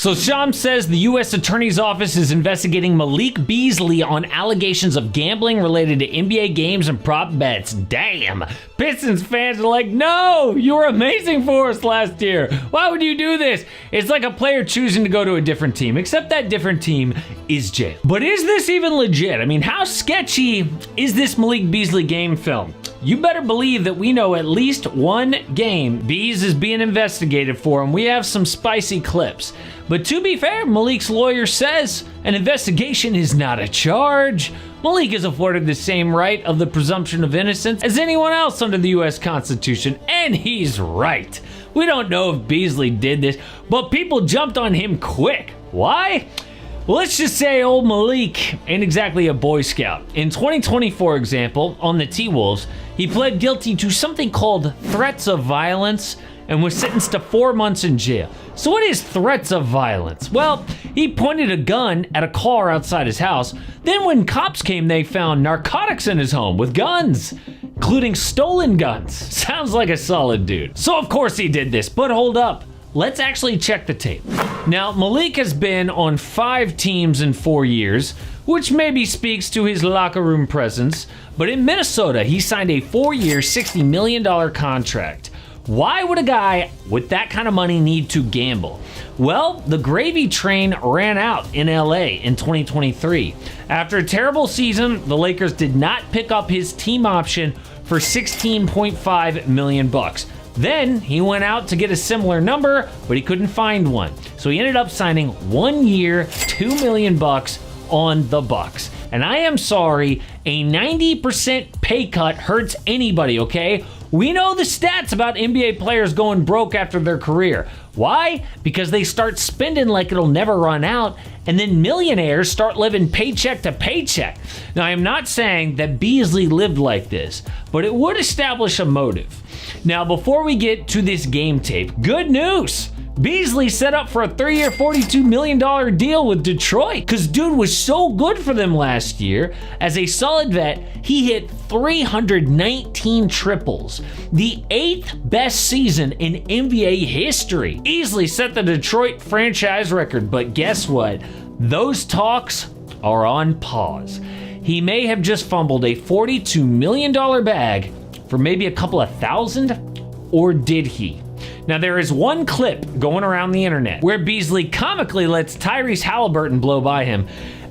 So Shams says the U.S. Attorney's Office is investigating Malik Beasley on allegations of gambling related to NBA games and prop bets. Damn. Pistons fans are like, no, you were amazing for us last year. Why would you do this? It's like a player choosing to go to a different team, except that different team is jail. But is this even legit? I mean, how sketchy is this Malik Beasley game film? You better believe that we know at least one game Bees is being investigated for, and we have some spicy clips. But to be fair, Malik's lawyer says an investigation is not a charge. Malik is afforded the same right of the presumption of innocence as anyone else under the U.S. Constitution, and he's right. We don't know if Beasley did this, but people jumped on him quick. Why? Well, let's just say old Malik ain't exactly a Boy Scout. In 2020, for example, on the T-Wolves, he pled guilty to something called threats of violence and was sentenced to 4 months in jail. So what is threats of violence? Well, he pointed a gun at a car outside his house. Then when cops came, they found narcotics in his home with guns, including stolen guns. Sounds like a solid dude. So of course he did this, but hold up. Let's actually check the tape. Now, Malik has been on 5 teams in 4 years, which maybe speaks to his locker room presence, but in Minnesota, he signed a 4-year, $60 million contract. Why would a guy with that kind of money need to gamble? Well, the gravy train ran out in LA in 2023. After a terrible season, the Lakers did not pick up his team option for $16.5 million. Then he went out to get a similar number, but he couldn't find one. So he ended up signing 1 year, $2 million on the Bucks. And I am sorry, a 90% pay cut hurts anybody, okay? We know the stats about NBA players going broke after their career. Why? Because they start spending like it'll never run out, and then millionaires start living paycheck to paycheck. Now, I'm not saying that Beasley lived like this, but it would establish a motive. Now, before we get to this game tape, good news! Beasley set up for a 3-year, $42 million deal with Detroit, because dude was so good for them last year. As a solid vet, he hit 319 triples, the 8th best season in NBA history. Easily set the Detroit franchise record, but guess what? Those talks are on pause. He may have just fumbled a $42 million bag for maybe a couple of thousand, or did he? Now, there is one clip going around the internet where Beasley comically lets Tyrese Halliburton blow by him.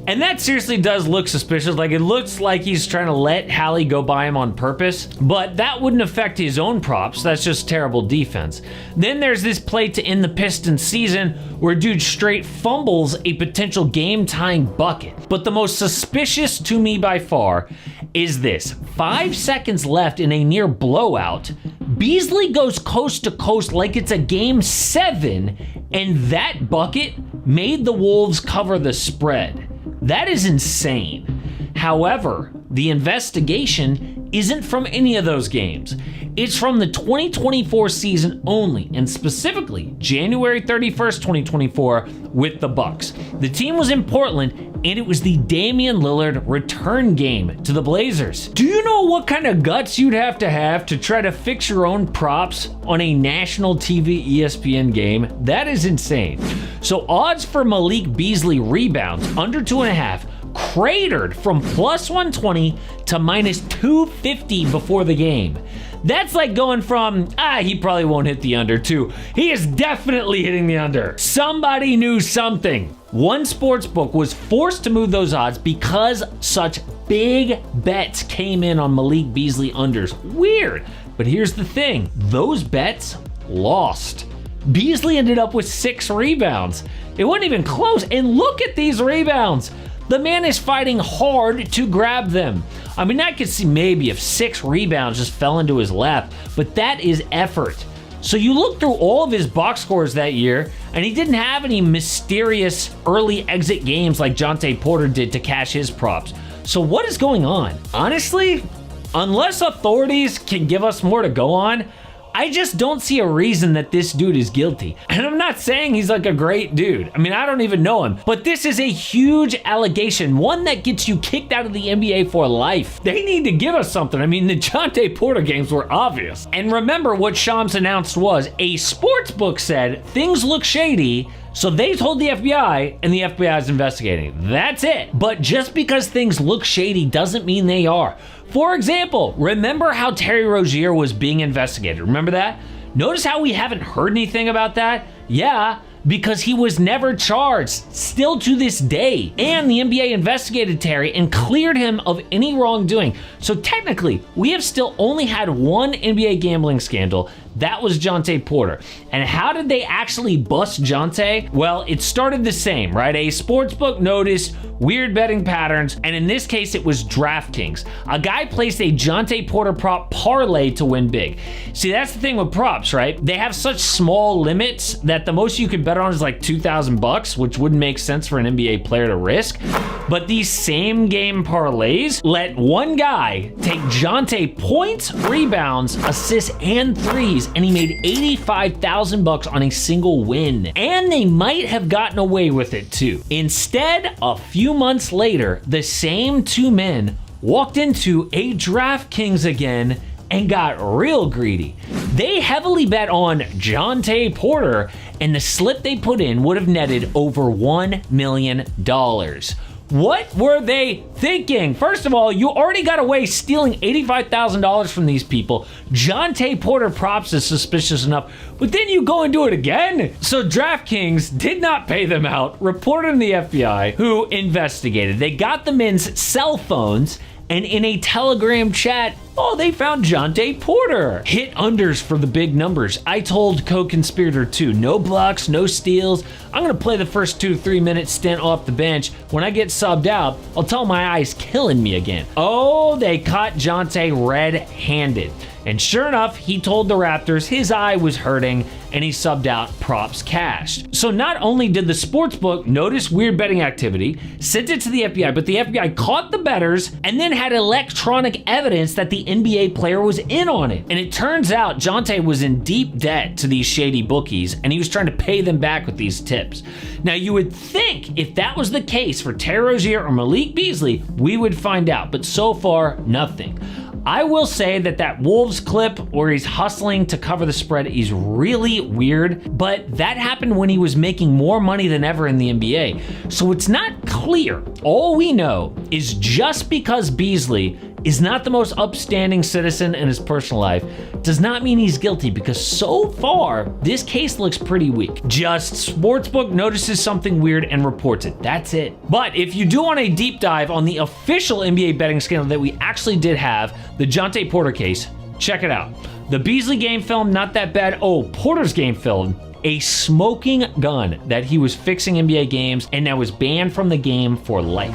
And that seriously does look suspicious. Like, it looks like he's trying to let Hallie go by him on purpose, but that wouldn't affect his own props. That's just terrible defense. Then there's this play to end the Pistons season where dude straight fumbles a potential game-tying bucket. But the most suspicious to me by far is this. 5 seconds left in a near blowout. Beasley goes coast to coast like it's a game 7, and that bucket made the Wolves cover the spread. That is insane. However, the investigation isn't from any of those games. It's from the 2024 season only, and specifically January 31st, 2024 with the Bucks. The team was in Portland, and it was the Damian Lillard return game to the Blazers. Do you know what kind of guts you'd have to try to fix your own props on a national TV ESPN game? That is insane. So odds for Malik Beasley rebounds under 2.5 cratered from plus 120 to minus 250 before the game. That's like going from, he probably won't hit the under, to he is definitely hitting the under. Somebody knew something. One sportsbook was forced to move those odds because such big bets came in on Malik Beasley unders. Weird, but here's the thing. Those bets lost. Beasley ended up with 6 rebounds. It wasn't even close, and look at these rebounds. The man is fighting hard to grab them. I mean, I could see maybe if 6 rebounds just fell into his lap, but that is effort. So you look through all of his box scores that year, and he didn't have any mysterious early exit games like Jonte Porter did to cash his props. So what is going on? Honestly, unless authorities can give us more to go on, I just don't see a reason that this dude is guilty. And I'm not saying he's like a great dude. I mean, I don't even know him. But this is a huge allegation, one that gets you kicked out of the NBA for life. They need to give us something. I mean, the Jonte Porter games were obvious. And remember what Shams announced was, a sports book said things look shady, So they told the FBI, and the FBI is investigating. That's it. But just because things look shady doesn't mean they are. For example, remember how Terry Rozier was being investigated? Remember that? Notice how we haven't heard anything about that? Yeah, because he was never charged, still to this day. And the NBA investigated Terry and cleared him of any wrongdoing. So technically, we have still only had one NBA gambling scandal. That was Jonte Porter. And how did they actually bust Jonte? Well, it started the same, right? A sportsbook noticed weird betting patterns, and in this case, it was DraftKings. A guy placed a Jonte Porter prop parlay to win big. See, that's the thing with props, right? They have such small limits that the most you can bet on is like $2,000, which wouldn't make sense for an NBA player to risk. But these same game parlays let one guy take Jonte points, rebounds, assists, and threes, and he made $85,000 on a single win. And they might have gotten away with it too. Instead, a few months later, the same two men walked into a DraftKings again and got real greedy. They heavily bet on Jonte Porter, and the slip they put in would have netted over $1 million. What were they thinking? First of all, you already got away stealing $85,000 from these people. Jonte Porter props is suspicious enough, but then you go and do it again? So DraftKings did not pay them out, reported to the FBI, who investigated. They got the men's cell phones, and in a Telegram chat, they found Jonte Porter. Hit unders for the big numbers. I told co-conspirator 2, no blocks, no steals. I'm gonna play the first 2-3 minute stint off the bench. When I get subbed out, I'll tell my eye's killing me again. They caught Jonte red-handed. And sure enough, he told the Raptors his eye was hurting and he subbed out, props cashed. So not only did the sportsbook notice weird betting activity, sent it to the FBI, but the FBI caught the bettors and then had electronic evidence that the NBA player was in on it. And it turns out Jonte was in deep debt to these shady bookies and he was trying to pay them back with these tips. Now you would think if that was the case for Terry Rozier or Malik Beasley, we would find out, but so far, nothing. I will say that Wolves clip where he's hustling to cover the spread is really weird, but that happened when he was making more money than ever in the NBA. So it's not clear. All we know is just because Beasley is not the most upstanding citizen in his personal life does not mean he's guilty, because so far, this case looks pretty weak. Just Sportsbook notices something weird and reports it. That's it. But if you do want a deep dive on the official NBA betting scandal that we actually did have, the Jonte Porter case, check it out. The Beasley game film, not that bad. Porter's game film, a smoking gun that he was fixing NBA games and that was banned from the game for life.